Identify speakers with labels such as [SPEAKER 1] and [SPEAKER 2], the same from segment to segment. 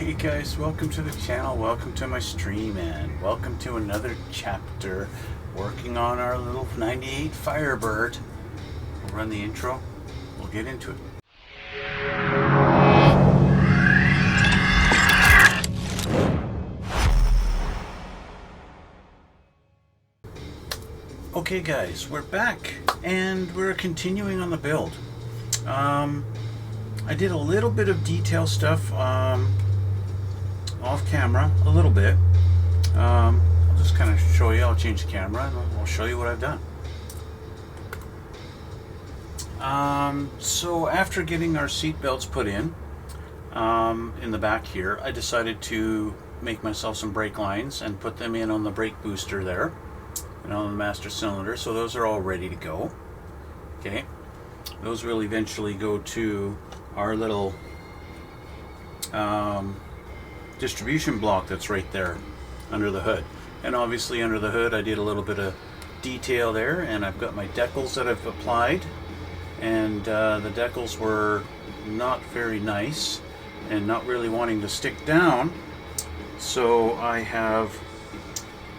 [SPEAKER 1] Hey guys, welcome to the channel, welcome to my stream, and welcome to another chapter working on our little 98 Firebird. We'll run the intro, we'll get into it. Okay guys, we're back and we're continuing on the build. I did a little bit of detail stuff off camera, a little bit. I'll just kind of show you. I'll change the camera and I'll show you what I've done. So after getting our seat belts put in the back here, I decided to make myself some brake lines and put them in on the brake booster there and on the master cylinder. So those are all ready to go. Okay, those will eventually go to our little distribution block that's right there under the hood. And obviously under the hood I did a little bit of detail there, and I've got my decals that I've applied, and the decals were not very nice and not really wanting to stick down, so I have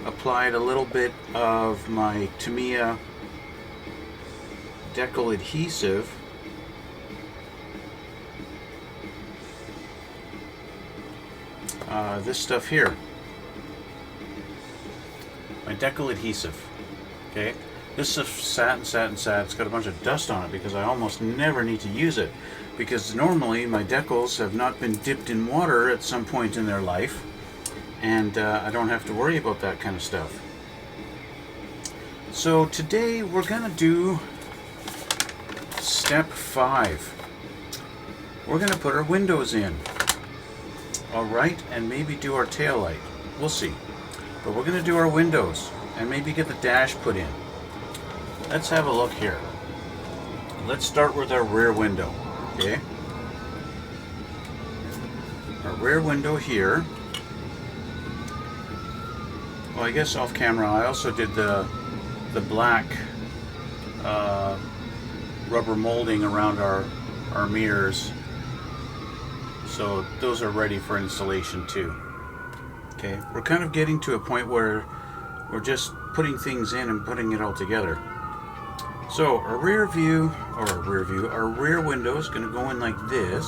[SPEAKER 1] applied a little bit of my Tamiya decal adhesive this stuff here, my decal adhesive. Okay, this stuff sat. It's got a bunch of dust on it because I almost never need to use it, because normally my decals have not been dipped in water at some point in their life, and I don't have to worry about that kind of stuff. So today we're gonna do step 5. We're gonna put our windows in. Alright, and maybe do our tail light. We'll see. But we're going to do our windows and maybe get the dash put in. Let's have a look here. Let's start with our rear window. Okay? Our rear window here. Well, I guess off camera I also did the black rubber molding around our mirrors. So those are ready for installation too. Okay, we're kind of getting to a point where we're just putting things in and putting it all together. So our rear window is going to go in like this.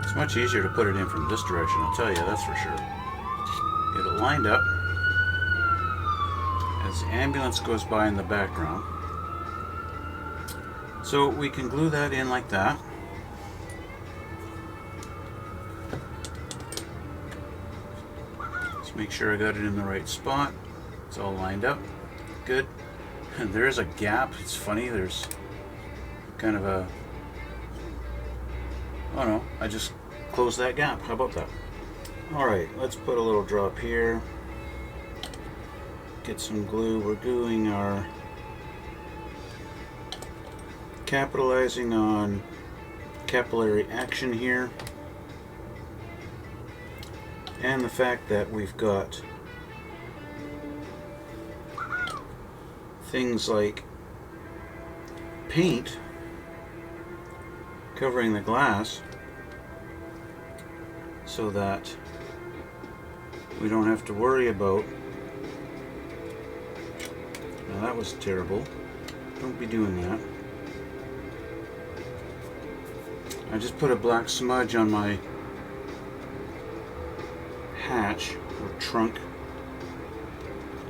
[SPEAKER 1] It's much easier to put it in from this direction, I'll tell you, that's for sure. Get it lined up as the ambulance goes by in the background. So we can glue that in like that. Let's make sure I got it in the right spot. It's all lined up. Good. And there is a gap. It's funny, there's kind of a... Oh no, I just closed that gap. How about that? Alright, let's put a little drop here. Get some glue. We're gluing our... capitalizing on capillary action here, and the fact that we've got things like paint covering the glass so that we don't have to worry about... Now that was terrible. Don't be doing that. I just put a black smudge on my hatch or trunk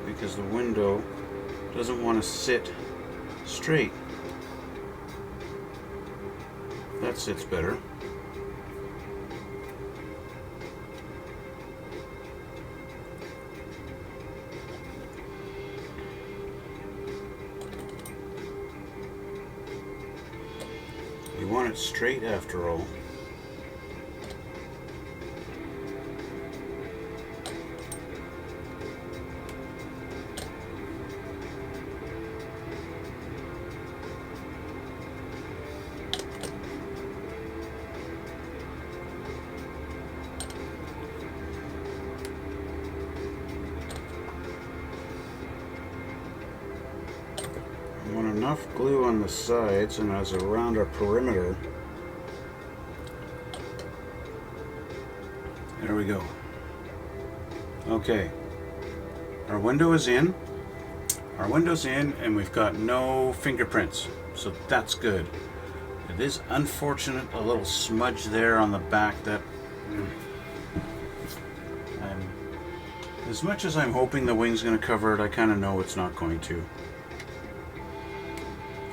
[SPEAKER 1] because the window doesn't want to sit straight. That sits better. You want it straight after all. I want enough glue on the sides and as around our perimeter There we go. Okay. Our window is in. Our window's in and we've got no fingerprints. So that's good. It is unfortunate, a little smudge there on the back that as much as I'm hoping the wing's going to cover it, I kind of know it's not going to.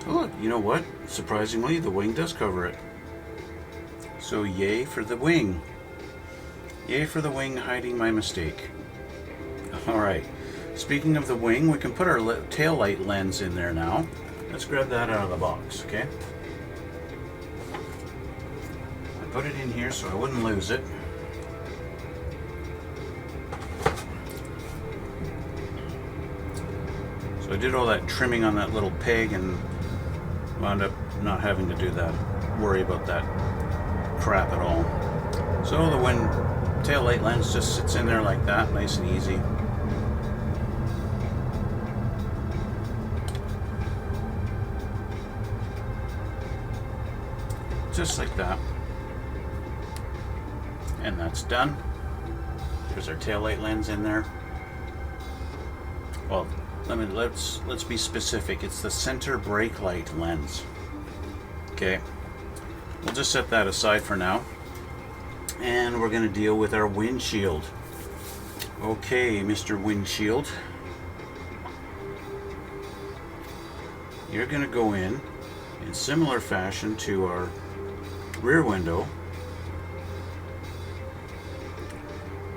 [SPEAKER 1] Oh, look, you know what? Surprisingly, the wing does cover it. So yay for the wing. Yay for the wing hiding my mistake. Alright, speaking of the wing, we can put our tail light lens in there now. Let's grab that out of the box, okay? I put it in here so I wouldn't lose it. So I did all that trimming on that little peg and wound up not having to do that, worry about that crap at all. So the tail light lens just sits in there like that, nice and easy. Just like that. And that's done. There's our tail light lens in there. Well, let's be specific. It's the center brake light lens. Okay. We'll just set that aside for now. And we're going to deal with our windshield. Okay, Mr. Windshield. You're going to go in similar fashion to our rear window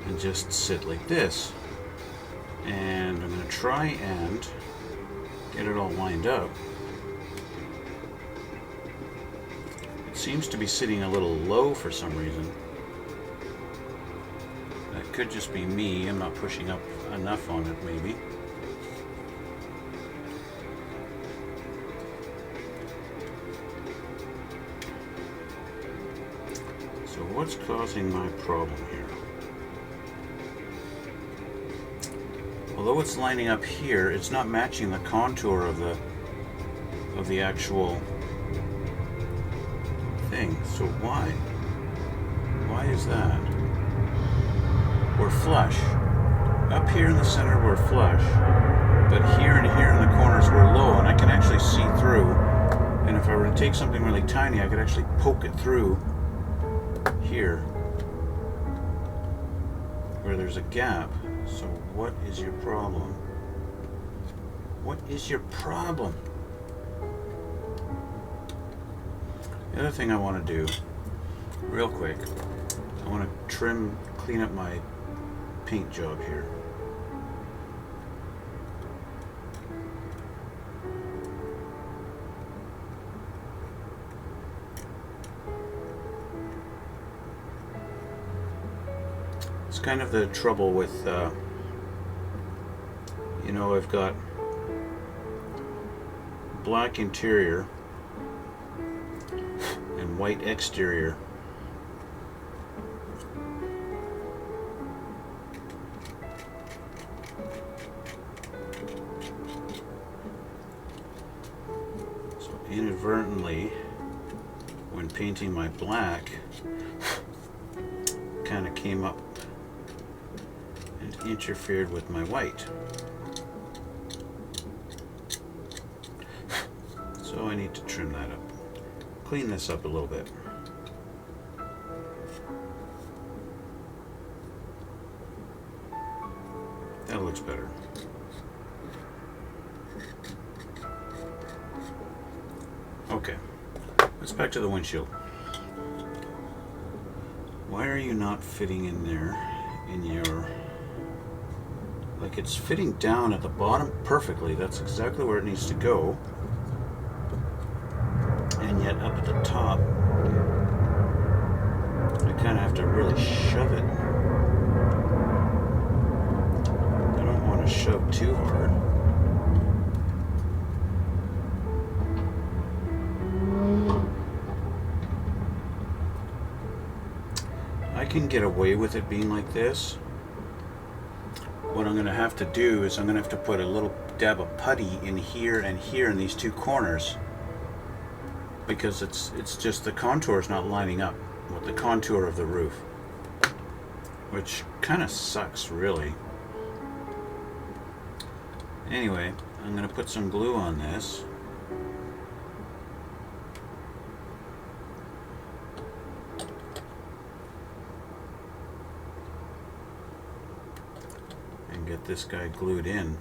[SPEAKER 1] and just sit like this. And I'm going to try and get it all lined up. It seems to be sitting a little low for some reason. That could just be me. I'm not pushing up enough on it, maybe. So what's causing my problem here? Although it's lining up here, it's not matching the contour of the actual thing. So why? Why is that? We're flush. Up here in the center we're flush, but here and here in the corners we're low, and I can actually see through. And if I were to take something really tiny, I could actually poke it through here where there's a gap. So what is your problem? What is your problem? The other thing I want to do real quick, I want to clean up my paint job here. It's kind of the trouble with, you know, I've got black interior and white exterior. So inadvertently, when painting my black, kind of came up and interfered with my white. So I need to trim that up. Clean this up a little bit. That looks better. Okay, let's back to the windshield. Why are you not fitting in there in your... Like, it's fitting down at the bottom perfectly. That's exactly where it needs to go. And yet up at the top, I kind of have to really shove it. I don't want to shove too hard. I can get away with it being like this. What I'm going to have to do is I'm going to have to put a little dab of putty in here and here in these two corners, because it's just the contour is not lining up with the contour of the roof. which kind of sucks, really. Anyway, I'm going to put some glue on this. And get this guy glued in.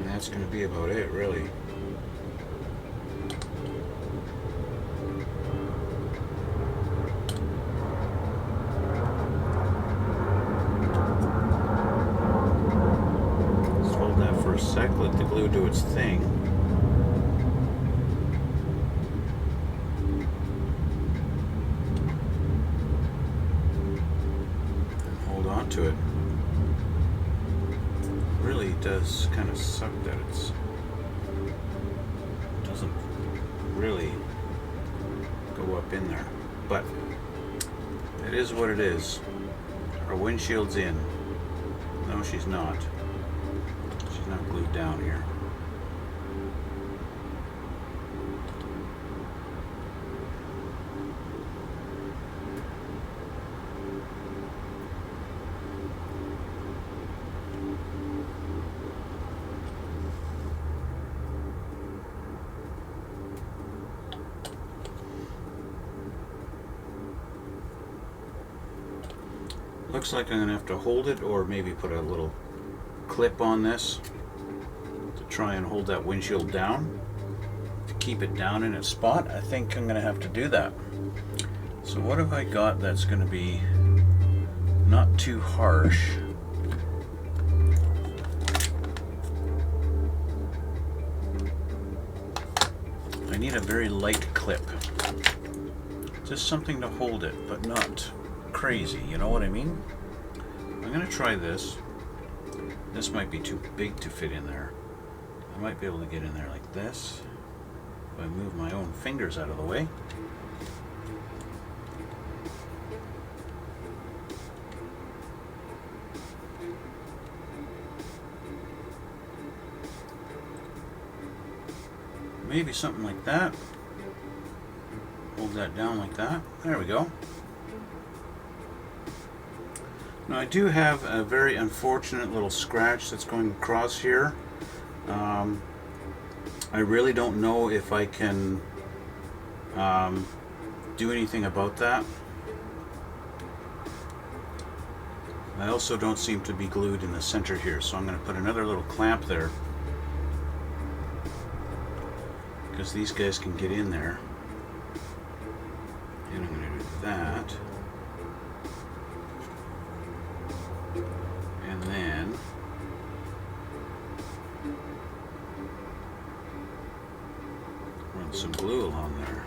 [SPEAKER 1] That's going to be about it, really. Just hold that for a sec, let the glue do its thing. And hold on to it. Really does kind of suck that it doesn't really go up in there, but it is what it is. Our windshield's in. No, she's not. She's not glued down here. Looks like I'm going to have to hold it or maybe put a little clip on this to try and hold that windshield down. To keep it down in its spot, I think I'm going to have to do that. So what have I got that's going to be not too harsh? I need a very light clip. Just something to hold it, but not crazy, you know what I mean? I'm gonna try this. This might be too big to fit in there. I might be able to get in there like this if I move my own fingers out of the way. Maybe something like that. Hold that down like that. There we go. Now I do have a very unfortunate little scratch that's going across here. I really don't know if I can do anything about that. I also don't seem to be glued in the center here, so I'm going to put another little clamp there because these guys can get in there. And I'm going to do that. And then run some glue along there.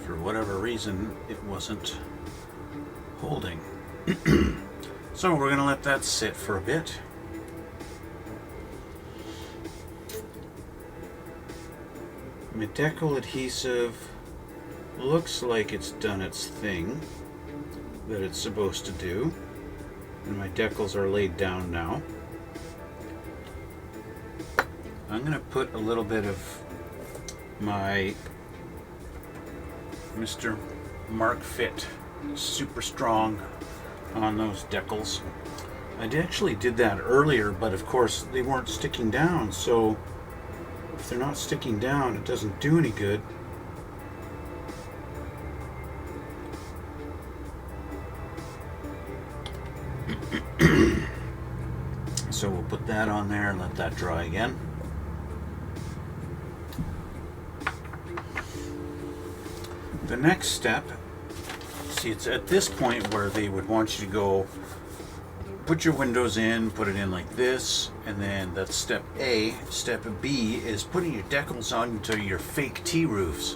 [SPEAKER 1] For whatever reason, it wasn't holding. So we're going to let that sit for a bit. My decal adhesive looks like it's done its thing that it's supposed to do, and my decals are laid down now. I'm going to put a little bit of my Mr. Mark Fit Super Strong on those decals. I actually did that earlier, but of course they weren't sticking down, so if they're not sticking down, it doesn't do any good. So we'll put that on there and let that dry again. The next step, see, it's at this point where they would want you to go put your windows in, put it in like this, and then that's step A. Step B is putting your decals onto your fake T-roofs,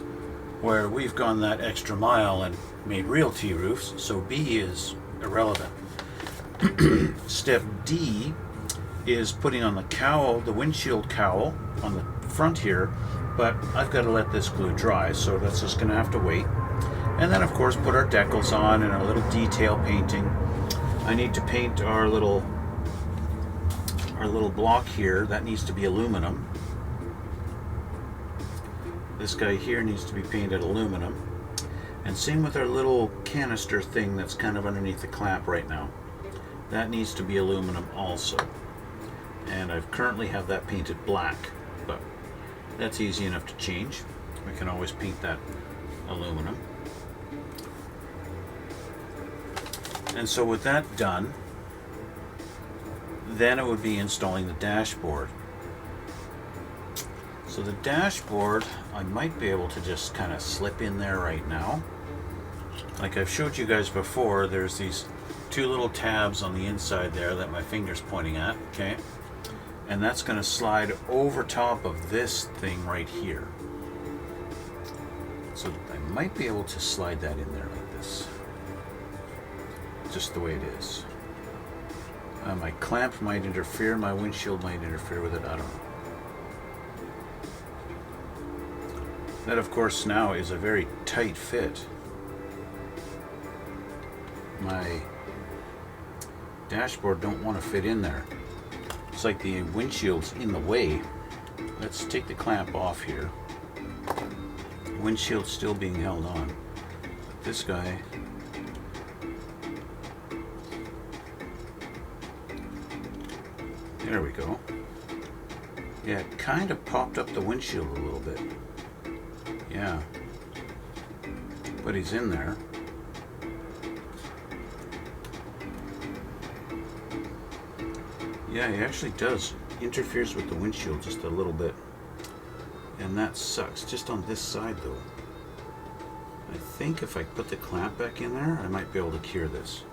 [SPEAKER 1] where we've gone that extra mile and made real T-roofs, so B is irrelevant. Step D is putting on the cowl, the windshield cowl on the front here, but I've got to let this glue dry, so that's just going to have to wait. And then of course put our decals on and our little detail painting. I need to paint our little block here. That needs to be aluminum. This guy here needs to be painted aluminum. And same with our little canister thing that's kind of underneath the clamp right now. That needs to be aluminum also. And I currently have that painted black, but that's easy enough to change. We can always paint that aluminum. And so with that done, then it would be installing the dashboard. So the dashboard, I might be able to just kind of slip in there right now. Like I've showed you guys before, there's these two little tabs on the inside there that my finger's pointing at, okay? And that's going to slide over top of this thing right here. So I might be able to slide that in there like this. Just the way it is. My clamp might interfere, my windshield might interfere with it, I don't know. That of course now is a very tight fit. My dashboard don't want to fit in there. It's like the windshield's in the way. Let's take the clamp off here. Windshield's still being held on. This guy, there we go. Yeah, it kind of popped up the windshield a little bit. Yeah. But he's in there. Yeah, he actually does. Interferes with the windshield just a little bit. And that sucks. Just on this side though. I think if I put the clamp back in there, I might be able to cure this.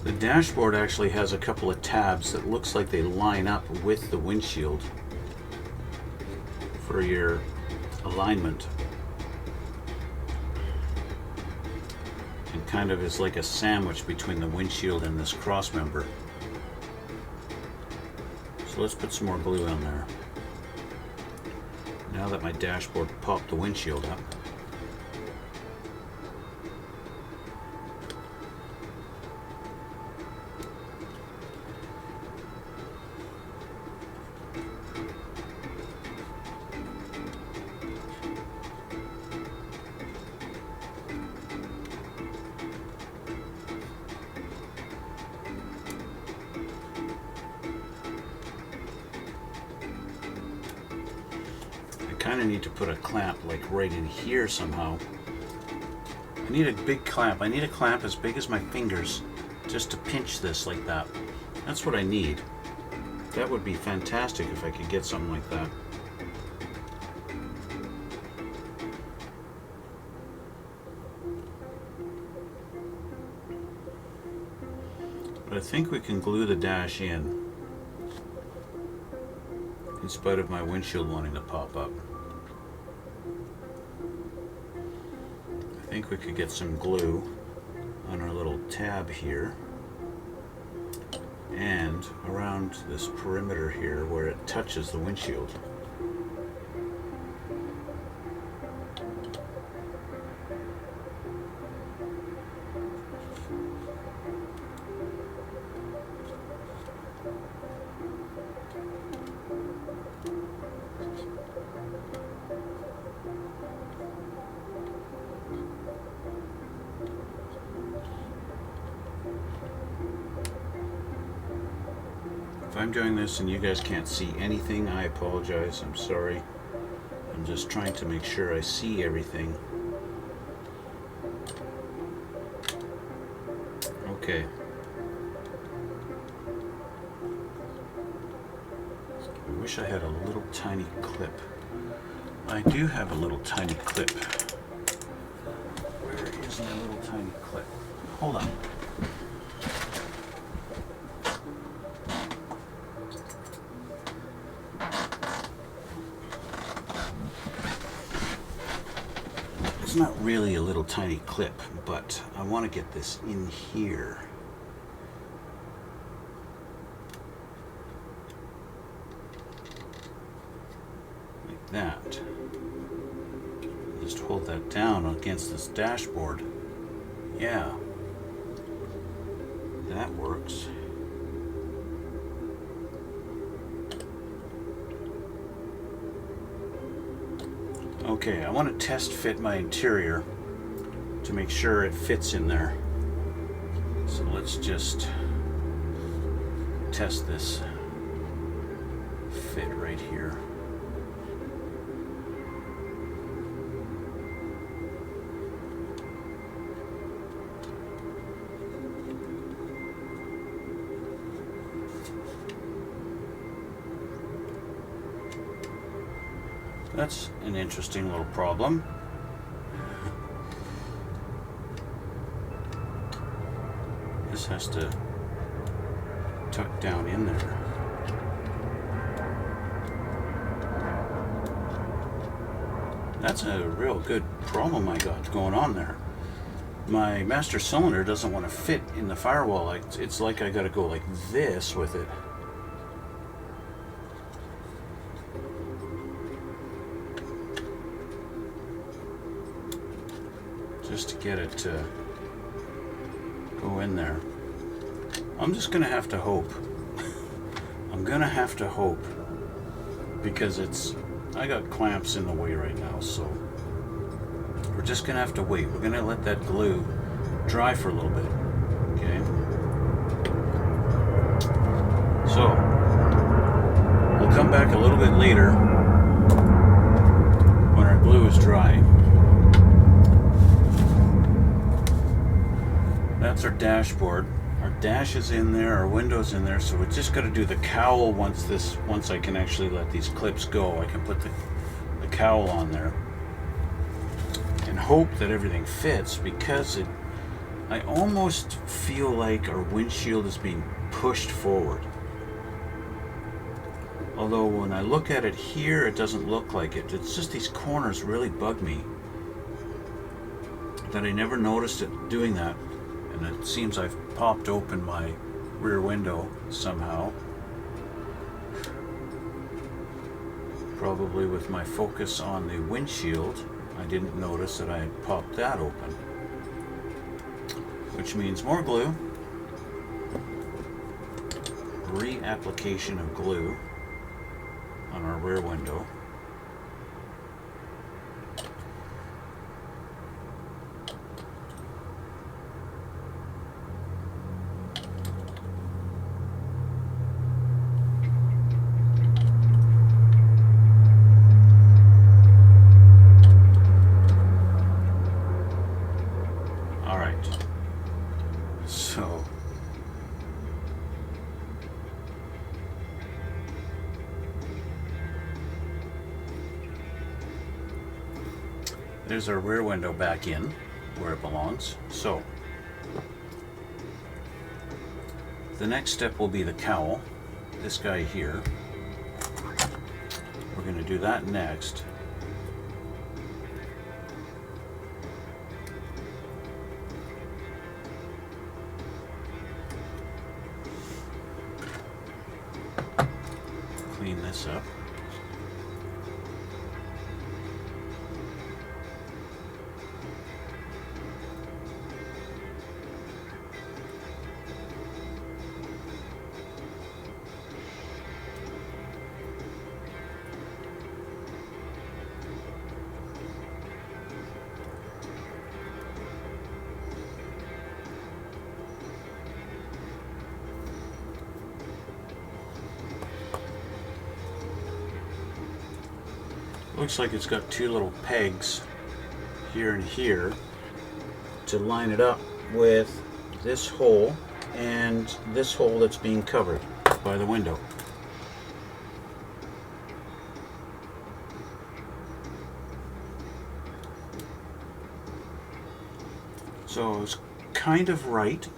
[SPEAKER 1] The dashboard actually has a couple of tabs that looks like they line up with the windshield for your alignment. And kind of is like a sandwich between the windshield and this cross member. So let's put some more glue on there. Now that my dashboard popped the windshield up. Kind of need to put a clamp like right in here somehow. I need a big clamp. I need a clamp as big as my fingers just to pinch this like that. That's what I need. That would be fantastic if I could get something like that. But I think we can glue the dash in spite of my windshield wanting to pop up. I think we could get some glue on our little tab here and around this perimeter here where it touches the windshield. If I'm doing this and you guys can't see anything, I apologize. I'm sorry. I'm just trying to make sure I see everything. Okay. I wish I had a little tiny clip. I do have a little tiny clip. Where is my little tiny clip? Hold on. It's not really a little tiny clip, but I want to get this in here. Like that. Just hold that down against this dashboard. Yeah. That works. Okay, I want to test fit my interior to make sure it fits in there. So let's just test this fit right here. That's an interesting little problem. This has to tuck down in there. That's a real good problem I got going on there. My master cylinder doesn't want to fit in the firewall. It's like I gotta go like this with it. Just to get it to go in there. I'm just gonna have to hope. I'm gonna have to hope, because I got clamps in the way right now, so we're just gonna have to wait. We're gonna let that glue dry for a little bit. Okay. So we'll come back a little bit later when our glue is dry. That's our dashboard. Our dash is in there, our window's in there, so we just got to do the cowl once I can actually let these clips go. I can put the cowl on there and hope that everything fits, because I almost feel like our windshield is being pushed forward. Although when I look at it here, it doesn't look like it. It's just these corners really bug me, that I never noticed it doing that. And it seems I've popped open my rear window somehow. Probably with my focus on the windshield, I didn't notice that I had popped that open. Which means more glue. Reapplication of glue on our rear window. There's our rear window back in where it belongs. So the next step will be the cowl, this guy here. We're going to do that next. Clean this up. Looks like it's got two little pegs here and here to line it up with this hole and this hole that's being covered by the window. So I was kind of right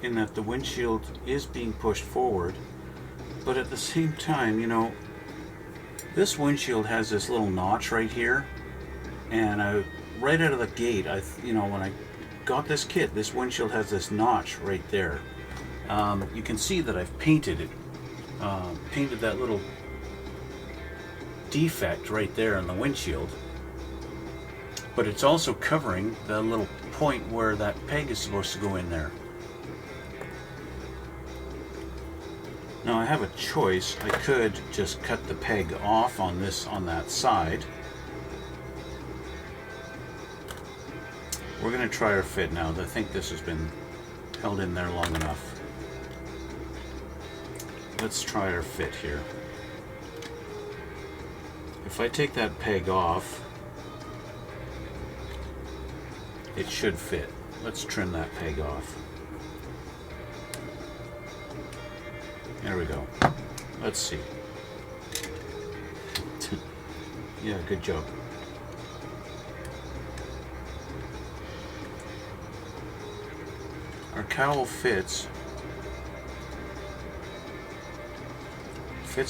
[SPEAKER 1] in that the windshield is being pushed forward, but at the same time, you know, this windshield has this little notch right here, and right out of the gate, you know, when I got this kit, this windshield has this notch right there. You can see that I've painted it, painted that little defect right there on the windshield, but it's also covering the little point where that peg is supposed to go in there. Now I have a choice. I could just cut the peg off on that side. We're going to try our fit now. I think this has been held in there long enough. Let's try our fit here. If I take that peg off, it should fit. Let's trim that peg off. There we go. Let's see. Yeah, good job. Our cowl fits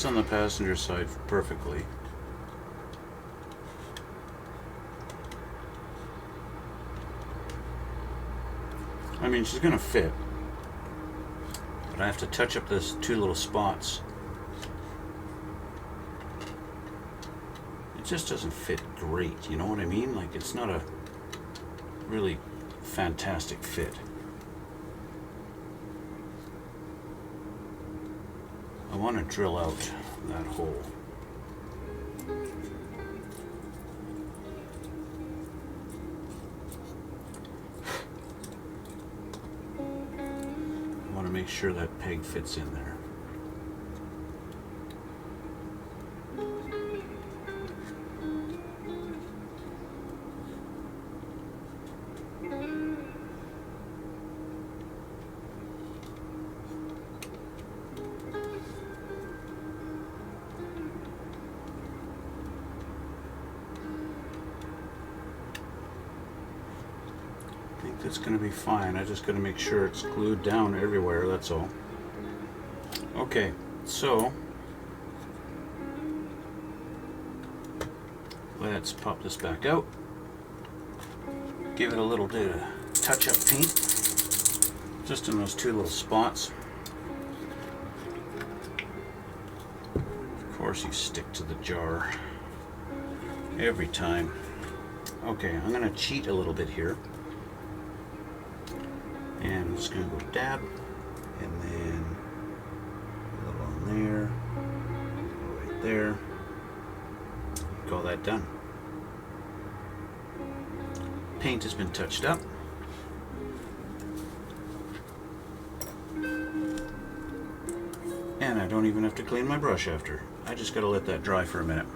[SPEAKER 1] on the passenger side perfectly. I mean, she's gonna fit, but I have to touch up those two little spots. It just doesn't fit great, you know what I mean? Like, it's not a really fantastic fit. I want to drill out that hole. I want to make sure that peg fits in there. I think that's going to be fine. I just got to make sure it's glued down everywhere, that's all. Okay, so let's pop this back out. Give it a little bit of touch-up paint, just in those two little spots. Of course, you stick to the jar every time. Okay, I'm going to cheat a little bit here. And I'm just going to go dab, and then a little on there, right there. Call that done. Paint has been touched up. And I don't even have to clean my brush after. I just got to let that dry for a minute.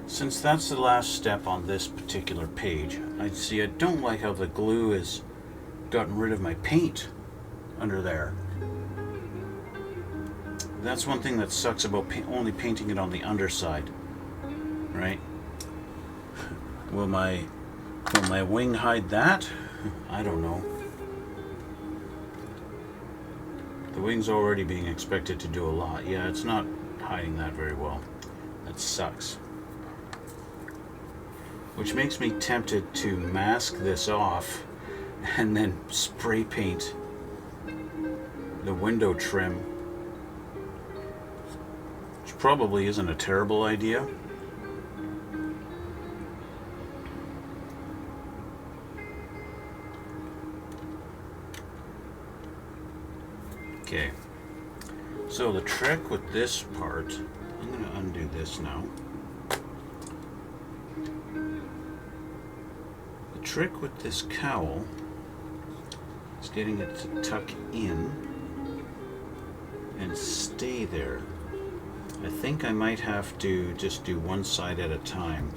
[SPEAKER 1] Since that's the last step on this particular page, I don't like how the glue has gotten rid of my paint under there. That's one thing that sucks about only painting it on the underside, right? Will my wing hide that? I don't know. The wing's already being expected to do a lot. Yeah, it's not hiding that very well. That sucks. Which makes me tempted to mask this off and then spray paint the window trim, which probably isn't a terrible idea. Okay, so the trick with this part, I'm going to undo this now. Trick with this cowl is getting it to tuck in and stay there. I think I might have to just do one side at a time.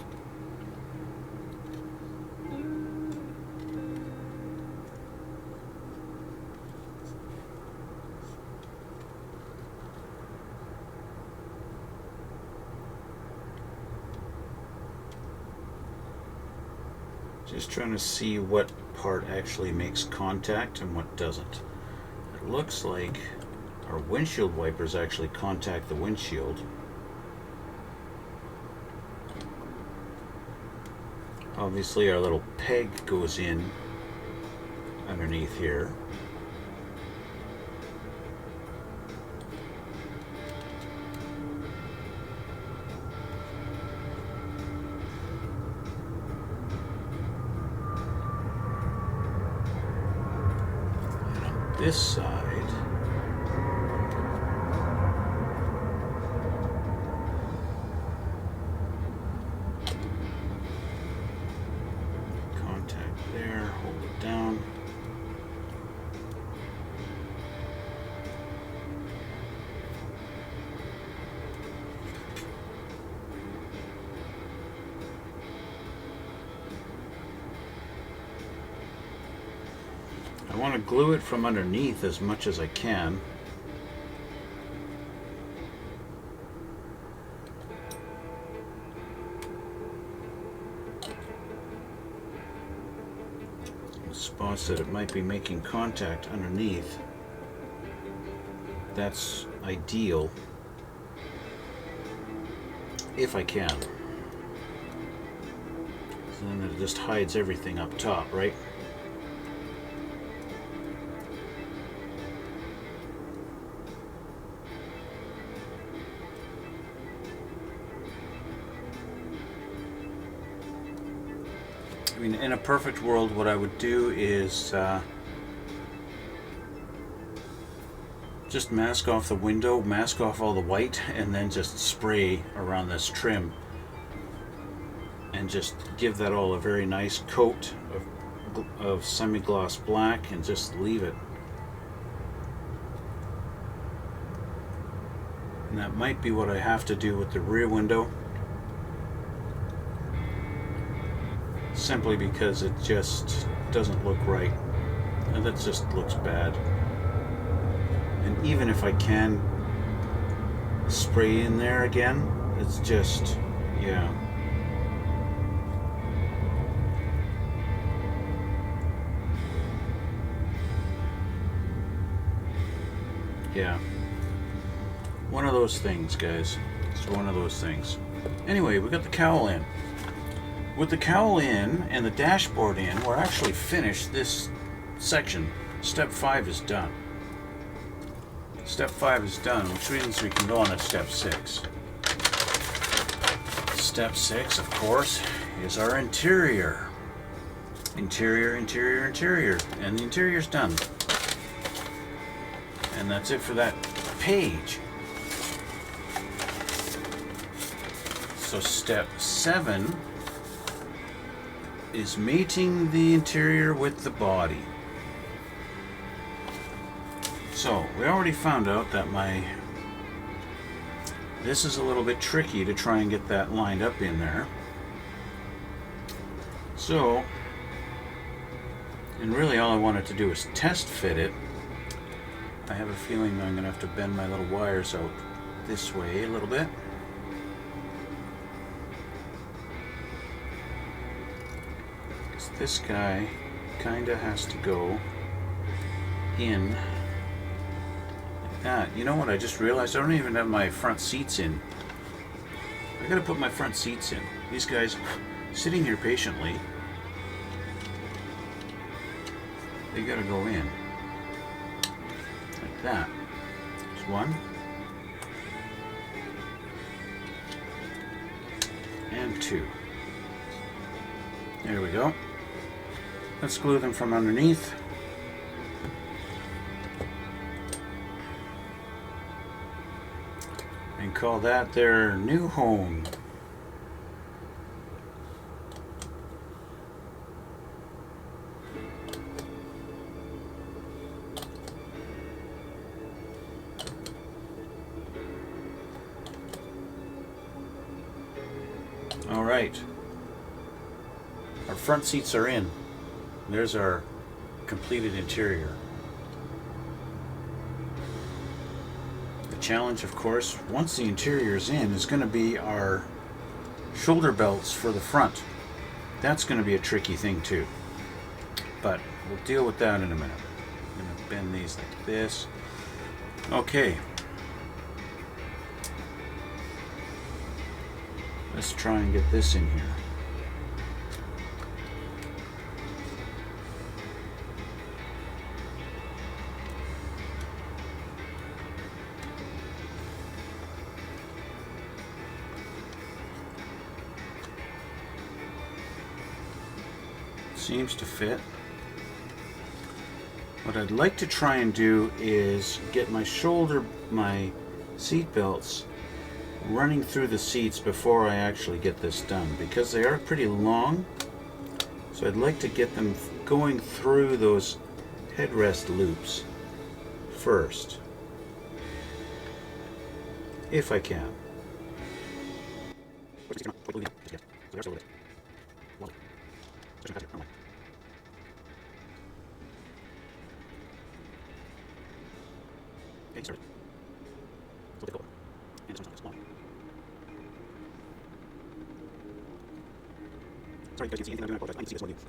[SPEAKER 1] Just trying to see what part actually makes contact and what doesn't. It looks like our windshield wipers actually contact the windshield. Obviously our little peg goes in underneath here. This side, contact there, hold it down. I want to glue it from underneath as much as I can. The spots that it might be making contact underneath, that's ideal if I can. So then it just hides everything up top, right? I mean, in a perfect world, what I would do is just mask off the window, mask off all the white, and then just spray around this trim and just give that all a very nice coat of semi-gloss black and just leave it. And that might be what I have to do with the rear window, simply because it just doesn't look right, and that just looks bad. And even if I can spray in there again, it's just, yeah. Yeah. One of those things, guys. It's one of those things. Anyway, we got the cowl in. With the cowl in and the dashboard in, we're actually finished this section. Step 5 is done. Step 5 is done, which means we can go on to step 6. Step 6, of course, is our interior. Interior, interior, interior. And the interior's done. And that's it for that page. So step 7 is mating the interior with the body. So we already found out that this is a little bit tricky to try and get that lined up in there. So, and really all I wanted to do is test fit it. I have a feeling I'm going to have to bend my little wires out this way a little bit. Because this guy kind of has to go in like that. You know what I just realized? I don't even have my front seats in. I got to put my front seats in. These guys sitting here patiently, they got to go in. Like that. There's one. And two. There we go. Let's glue them from underneath. And call that their new home. All right. Our front seats are in. There's our completed interior. The challenge, of course, once the interior is in, is going to be our shoulder belts for the front. That's going to be a tricky thing too. But we'll deal with that in a minute. I'm going to bend these like this. Okay. Let's try and get this in here. Seems to fit. What I'd like to try and do is get my seat belts running through the seats before I actually get this done, because they are pretty long. So I'd like to get them going through those headrest loops first, if I can. Sorry, you guys can see anything I'm doing, I apologize. I need to see this one of you.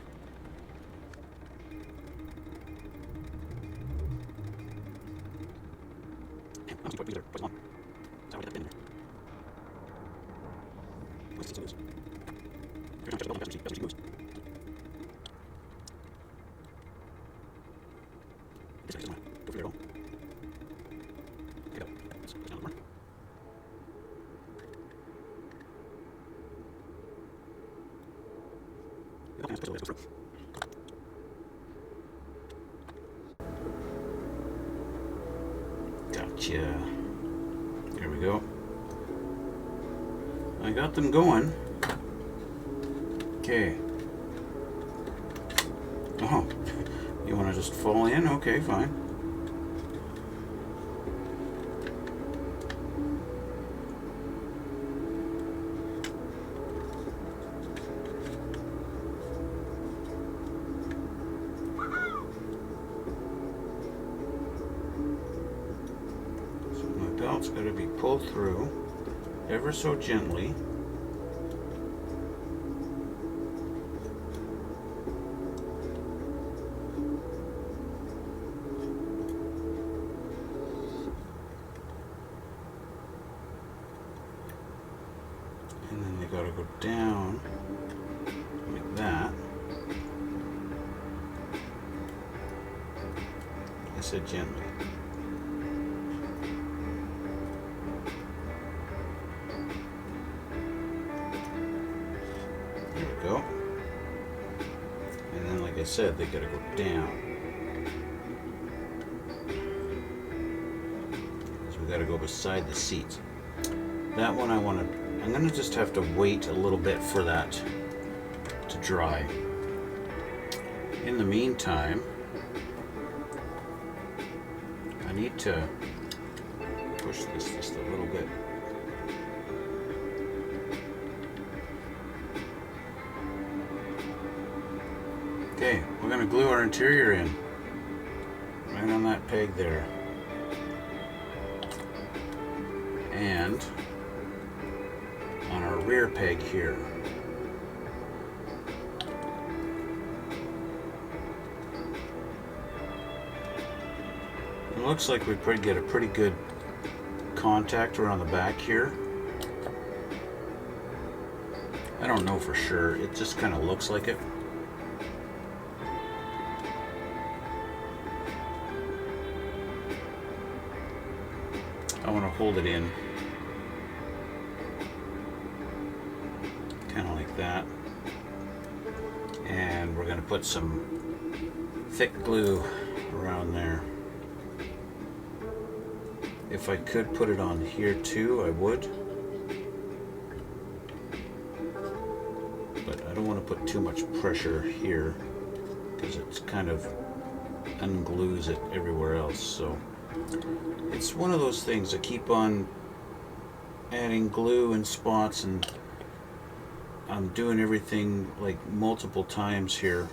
[SPEAKER 1] I'm not too either, quite long. So I already have been in there. Let's see some moves. You're trying to touch the belt, that's when she moves. This guy doesn't want to go through there at all. Okay, go. Let's push down a little more. Gotcha. There we go. I got them going. Okay. Oh, you want to just fall in? Okay, fine. Belt's got to be pulled through ever so gently. And then they got to go down like that. I said gently. Go. And then, like I said, they gotta go down. So we gotta go beside the seat. That one I'm gonna just have to wait a little bit for that to dry. In the meantime, I need to push this just a little bit. Okay, we're going to glue our interior in, right on that peg there. And on our rear peg here. It looks like we get a pretty good contact around the back here. I don't know for sure, it just kind of looks like it. I want to hold it in, kind of like that, and we're going to put some thick glue around there. If I could put it on here too, I would, but I don't want to put too much pressure here because it's kind of unglues it everywhere else. So it's one of those things. I keep on adding glue and spots and I'm doing everything like multiple times here.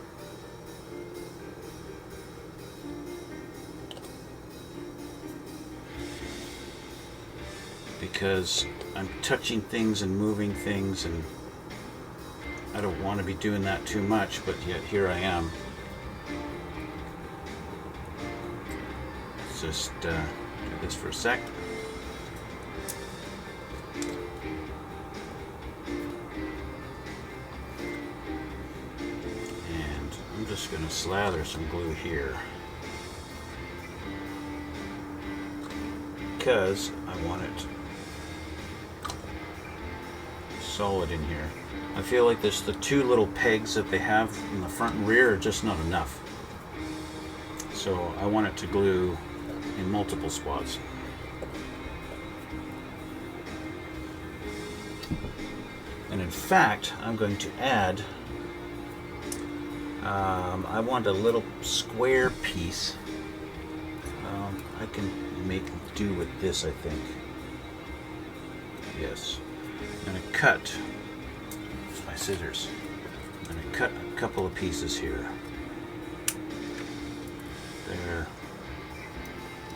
[SPEAKER 1] Because I'm touching things and moving things, and I don't want to be doing that too much, but yet here I am. Let's just do this for a sec. And I'm just going to slather some glue here, because I want it solid in here. I feel like the two little pegs that they have in the front and rear are just not enough. So I want it to glue in multiple spots. And in fact, I'm going to add, I want a little square piece. I can make do with this, I think. Yes. I'm going to cut with my scissors. I'm going to cut a couple of pieces here. There.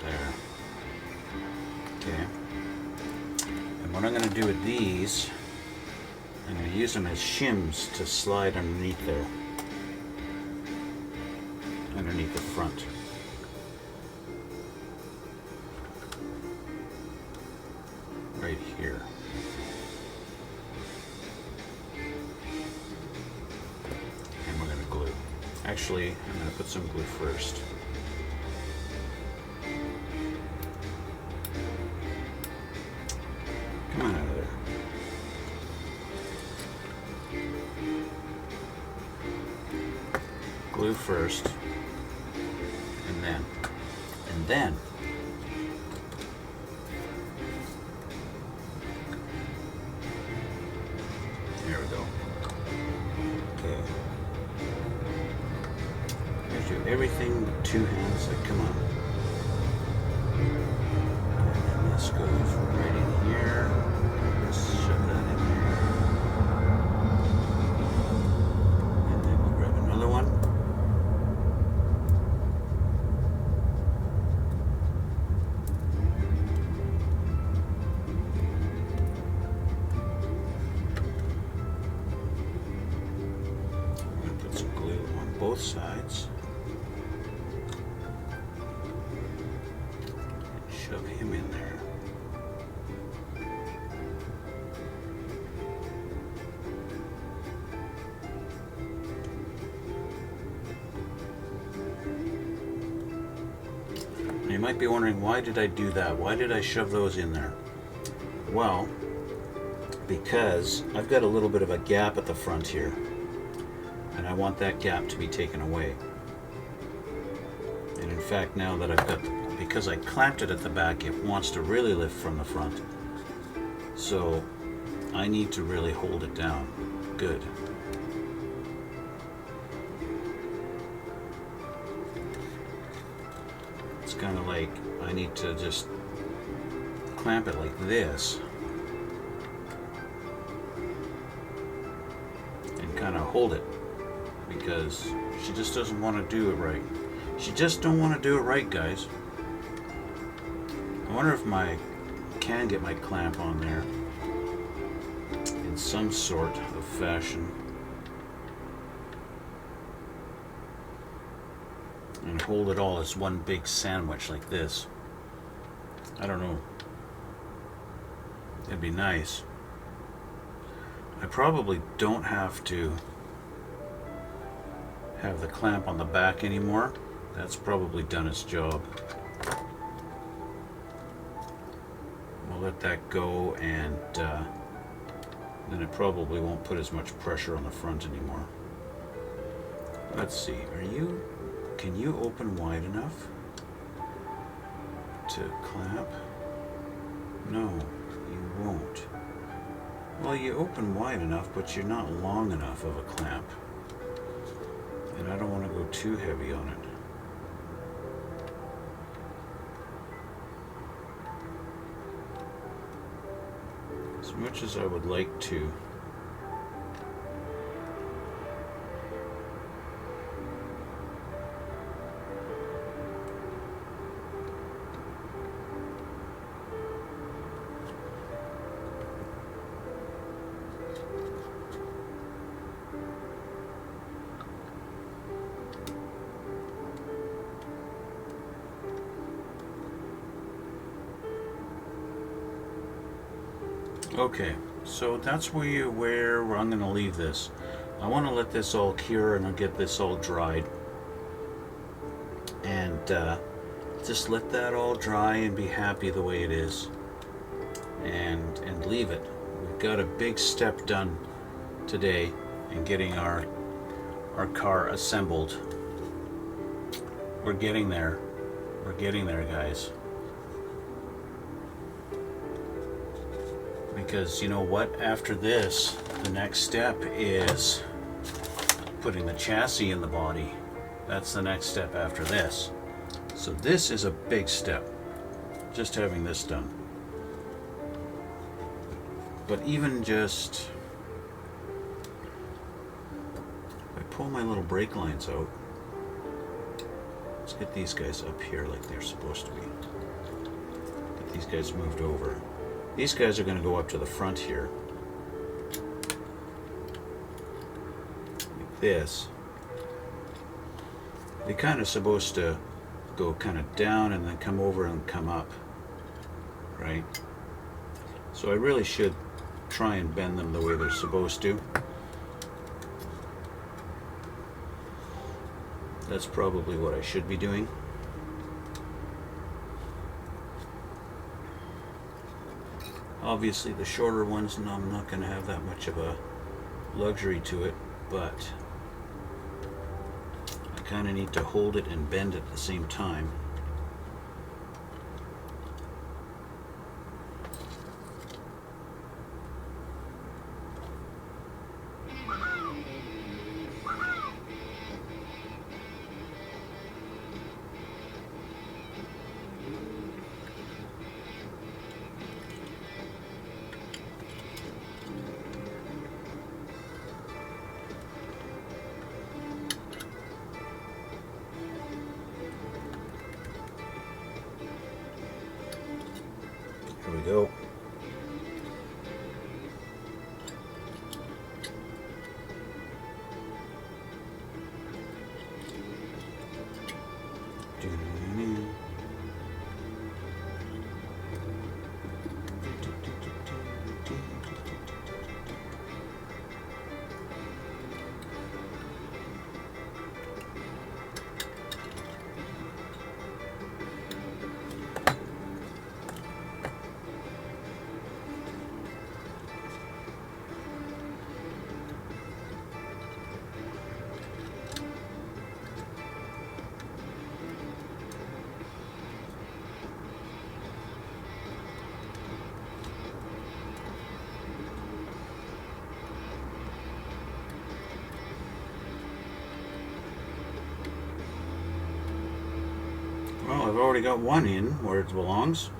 [SPEAKER 1] There. Okay. And what I'm going to do with these, I'm going to use them as shims to slide underneath there. Underneath the front. Right here. And we're going to glue. Actually, I'm going to put some glue first. Come on out of there. Glue first. And then. There we go. Okay. Do everything with two hands. Like, come on. And then this goes right in here. Just shove that in there. And then we'll grab another one. Both sides. And shove him in there. Now you might be wondering, why did I do that? Why did I shove those in there? Well, because I've got a little bit of a gap at the front here. And I want that gap to be taken away. And in fact, now that I've got, because I clamped it at the back, it wants to really lift from the front. So I need to really hold it down. Good. It's kind of like I need to just clamp it like this. And kind of hold it. Because she just doesn't want to do it right. She just don't want to do it right, guys. I wonder if I can get my clamp on there in some sort of fashion. And hold it all as one big sandwich like this. I don't know. It'd be nice. I probably don't have to have the clamp on the back anymore. That's probably done its job. We'll let that go, and then it probably won't put as much pressure on the front anymore. Let's see, can you open wide enough to clamp? No, you won't. Well, you open wide enough, but you're not long enough of a clamp. And I don't want to go too heavy on it. As much as I would like to Okay, so that's where I'm going to leave this. I want to let this all cure and I'll get this all dried. And just let that all dry and be happy the way it is. And leave it. We've got a big step done today in getting our car assembled. We're getting there. We're getting there, guys. Because you know what? After this, the next step is putting the chassis in the body. That's the next step after this. So this is a big step, just having this done. But even just, if I pull my little brake lines out, let's get these guys up here like they're supposed to be. Get these guys moved over. These guys are going to go up to the front here. Like this. They're kind of supposed to go kind of down and then come over and come up. Right? So I really should try and bend them the way they're supposed to. That's probably what I should be doing. Obviously the shorter ones, no, I'm not going to have that much of a luxury to it, but I kind of need to hold it and bend it at the same time. Here we go. Well, I've already got one in where it belongs.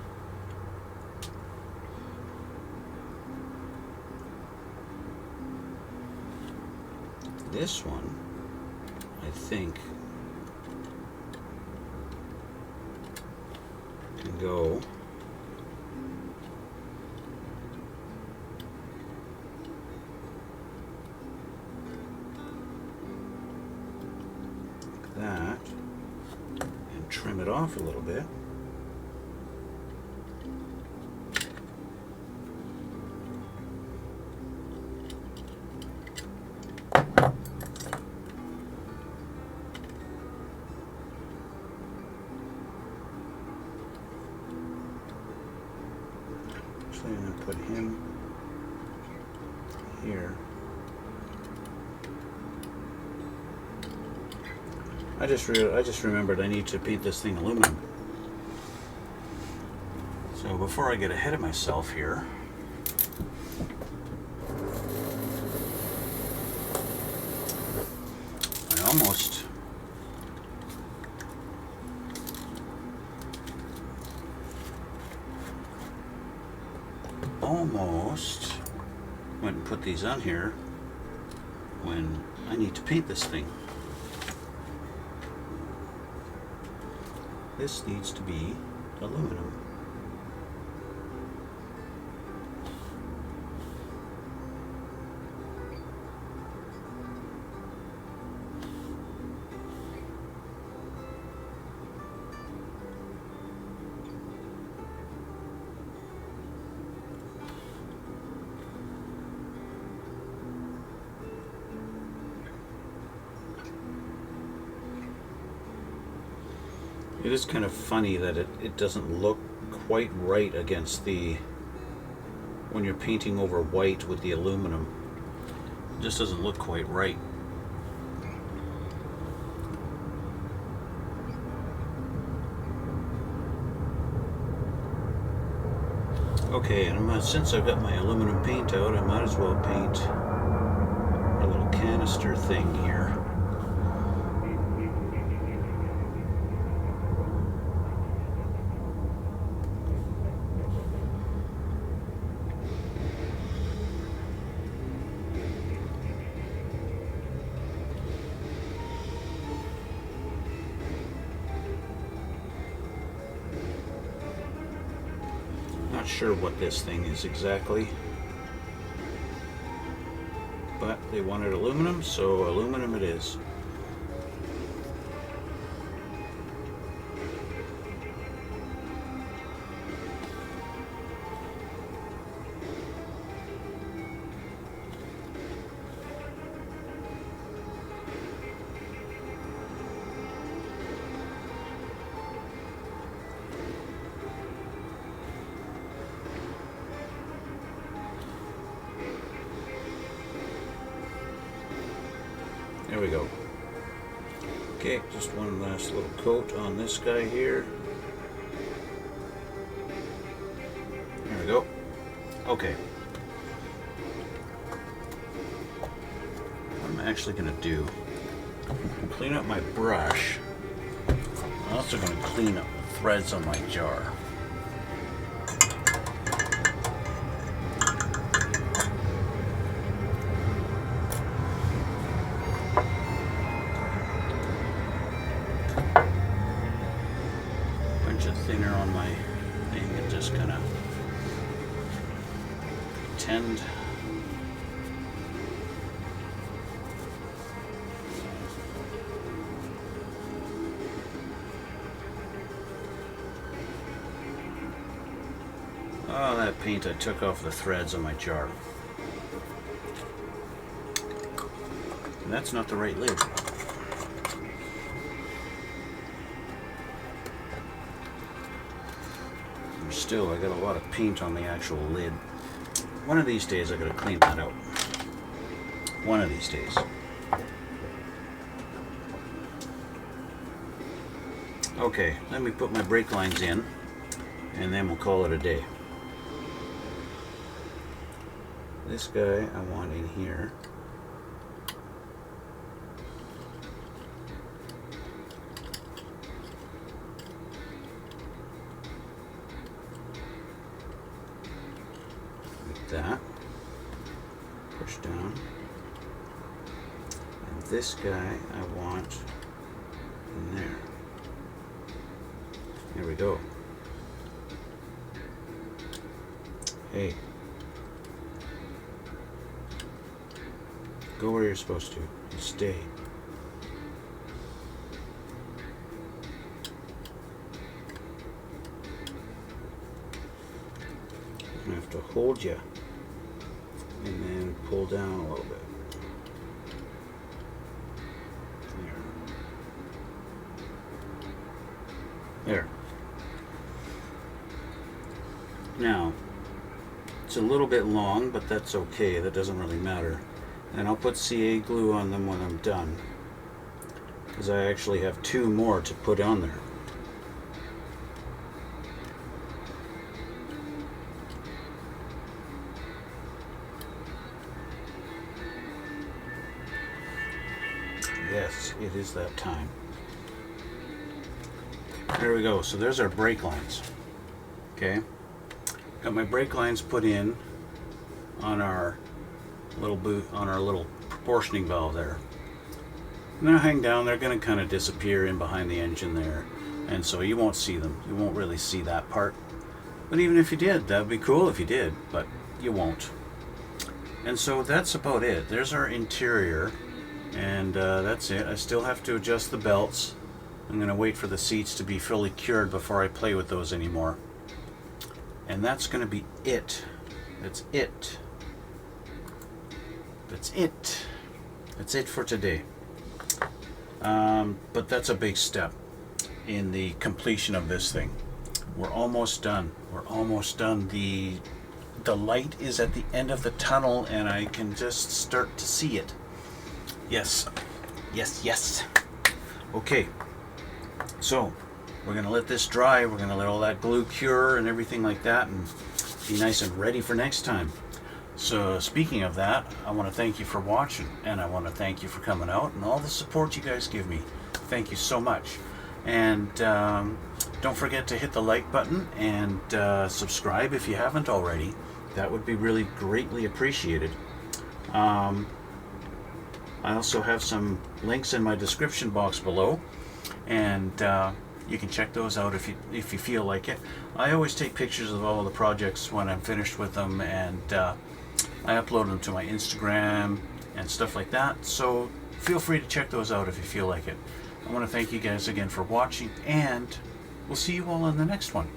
[SPEAKER 1] This one, I think, can go like that. Trim it off a little bit. Actually, I'm going to put him here. I just remembered I need to paint this thing aluminum. So before I get ahead of myself here, I almost went and put these on here when I need to paint this thing. This needs to be aluminum. It is kind of funny that it doesn't look quite right against the, when you're painting over white with the aluminum. It just doesn't look quite right. Okay, and since I've got my aluminum paint out, I might as well paint a little canister thing here. Not sure what this thing is exactly, but they wanted aluminum, so aluminum it is. There we go. Okay, just one last little coat on this guy here. There we go. Okay. What I'm actually going to do, clean up my brush. I'm also going to clean up the threads on my jar. Thinner on my thing and just kind of pretend. Oh, that paint, I took off the threads on my jar. And that's not the right lid. Still, I got a lot of paint on the actual lid. One of these days I gotta clean that out. One of these days. Okay, let me put my brake lines in and then we'll call it a day. This guy I want in here. That push down, and this guy I want in there. There we go. Hey, go where you're supposed to and stay. I have to hold you and then pull down a little bit. There. Now, it's a little bit long, but that's okay. That doesn't really matter. And I'll put CA glue on them when I'm done, because I actually have two more to put on there. Yes, it is that time. There we go. So there's our brake lines. Okay. Got my brake lines put in on our little proportioning valve there. And they'll hang down. They're going to kind of disappear in behind the engine there, and so you won't see them. You won't really see that part. But even if you did, that'd be cool if you did, but you won't. And so that's about it. There's our interior. And that's it. I still have to adjust the belts. I'm going to wait for the seats to be fully cured before I play with those anymore. And that's going to be it. That's it. That's it. That's it for today. But that's a big step. in the completion of this thing. We're almost done. We're almost done. The light is at the end of the tunnel and I can just start to see it. Yes. Yes, yes. Okay. So, we're going to let this dry. We're going to let all that glue cure and everything like that and be nice and ready for next time. So, speaking of that, I want to thank you for watching, and I want to thank you for coming out and all the support you guys give me. Thank you so much. And don't forget to hit the like button and subscribe if you haven't already. That would be really greatly appreciated. I also have some links in my description box below, and you can check those out if you feel like it. I always take pictures of all the projects when I'm finished with them, and I upload them to my Instagram and stuff like that. So feel free to check those out if you feel like it. I want to thank you guys again for watching, and we'll see you all in the next one.